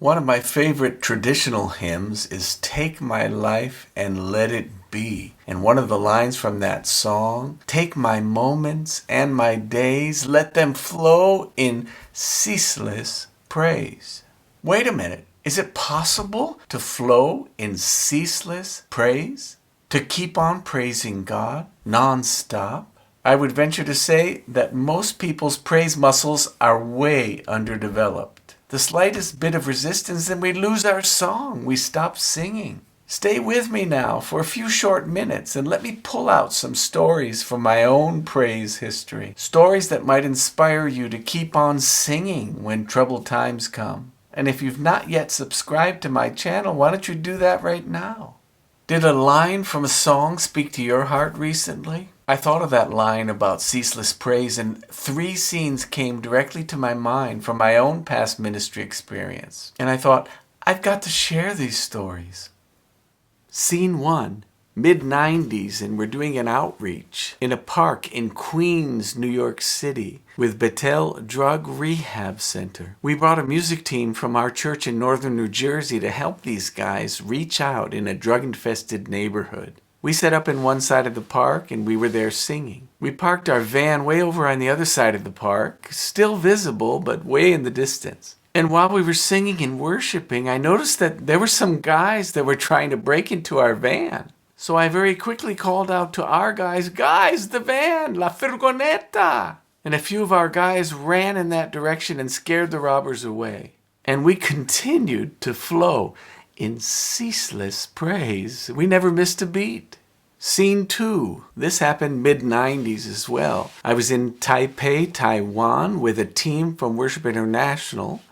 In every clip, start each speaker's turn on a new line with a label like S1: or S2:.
S1: One of my favorite traditional hymns is Take My Life and Let It Be. And one of the lines from that song, take my moments and my days, let them flow in ceaseless praise. Wait a minute, is it possible to flow in ceaseless praise? To keep on praising God non-stop? I would venture to say that most people's praise muscles are way underdeveloped. The slightest bit of resistance and we lose our song. We stop singing. Stay with me now for a few short minutes and let me pull out some stories from my own praise history. Stories that might inspire you to keep on singing when troubled times come. And if you've not yet subscribed to my channel, why don't you do that right now? Did a line from a song speak to your heart recently? I thought of that line about ceaseless praise, and 3 scenes came directly to my mind from my own past ministry experience. And I thought, I've got to share these stories. Scene 1, mid-90s, and we're doing an outreach in a park in Queens, New York City, with Betel Drug Rehab Center. We brought a music team from our church in northern New Jersey to help these guys reach out in a drug-infested neighborhood. We set up in one side of the park and we were there singing. We parked our van way over on the other side of the park, still visible but way in the distance. And while we were singing and worshiping, I noticed that there were some guys that were trying to break into our van. So I very quickly called out to our guys, the van, la furgoneta. And a few of our guys ran in that direction and scared the robbers away. And we continued to flow in ceaseless praise. We never missed a beat. Scene 2. This happened mid-90s as well. I was in Taipei, Taiwan with a team from Worship International,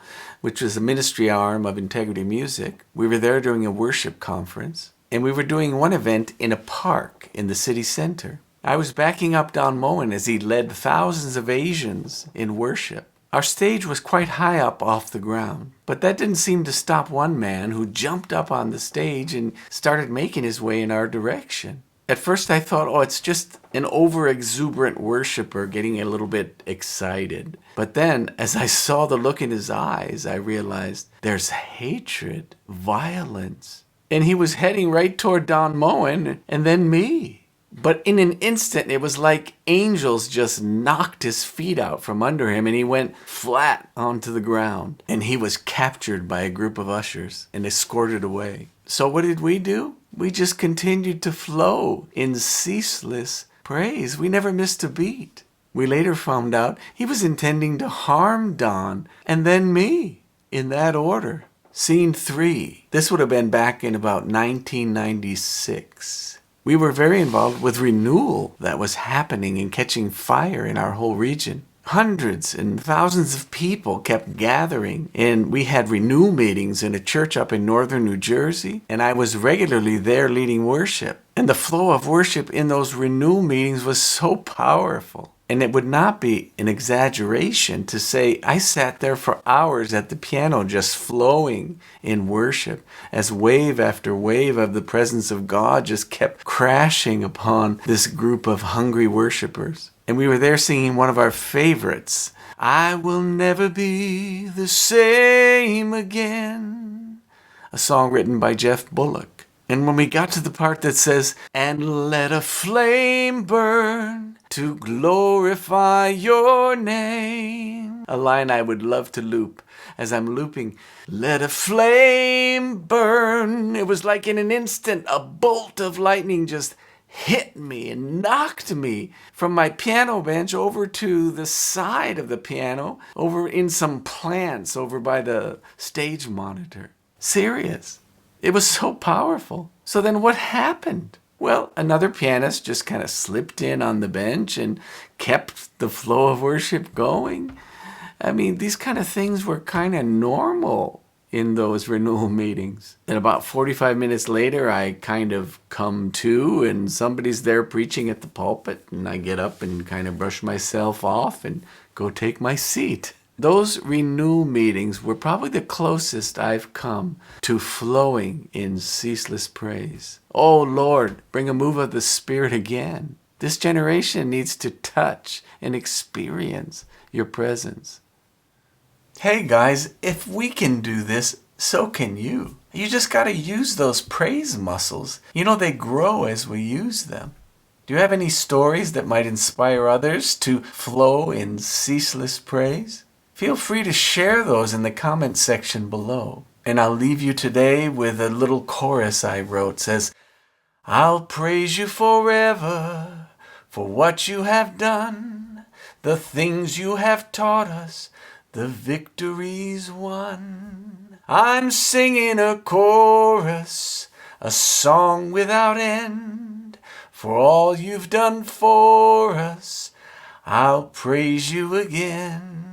S1: which was a ministry arm of Integrity Music. We were there during a worship conference, and we were doing one event in a park in the city center. I was backing up Don Moen as he led thousands of Asians in worship. Our stage was quite high up off the ground, but that didn't seem to stop one man who jumped up on the stage and started making his way in our direction. At first I thought, it's just an over-exuberant worshiper getting a little bit excited. But then, as I saw the look in his eyes, I realized there's hatred, violence. And he was heading right toward Don Moen and then me. But in an instant, it was like angels just knocked his feet out from under him and he went flat onto the ground. And he was captured by a group of ushers and escorted away. So what did we do? We just continued to flow in ceaseless praise. We never missed a beat. We later found out he was intending to harm Don and then me, in that order. Scene 3. This would have been back in about 1996. We were very involved with Renewal that was happening and catching fire in our whole region. Hundreds and thousands of people kept gathering, and we had Renewal meetings in a church up in northern New Jersey, and I was regularly there leading worship. And the flow of worship in those Renewal meetings was so powerful. And it would not be an exaggeration to say I sat there for hours at the piano just flowing in worship as wave after wave of the presence of God just kept crashing upon this group of hungry worshipers. And we were there singing one of our favorites, I Will Never Be the Same Again, a song written by Jeff Bullock. And when we got to the part that says, and let a flame burn to glorify your name, a line I would love to loop as I'm looping, let a flame burn. It was like in an instant, a bolt of lightning just hit me and knocked me from my piano bench over to the side of the piano, over in some plants over by the stage monitor. Serious. It was so powerful. So then what happened? Well, another pianist just kind of slipped in on the bench and kept the flow of worship going. I mean, these kind of things were kind of normal in those Renewal meetings. And about 45 minutes later, I kind of come to and somebody's there preaching at the pulpit, and I get up and kind of brush myself off and go take my seat. Those Renewal meetings were probably the closest I've come to flowing in ceaseless praise. Oh Lord, bring a move of the Spirit again. This generation needs to touch and experience your presence. Hey guys, if we can do this, So can you. You just got to use those praise muscles. You know, they grow as we use them. Do you have any stories that might inspire others to flow in ceaseless praise? Feel free to share those in the comment section below. And I'll leave you today with a little chorus I wrote. It says, I'll praise you forever for what you have done, the things you have taught us, the victories won. I'm singing a chorus, a song without end, for all you've done for us. I'll praise you again.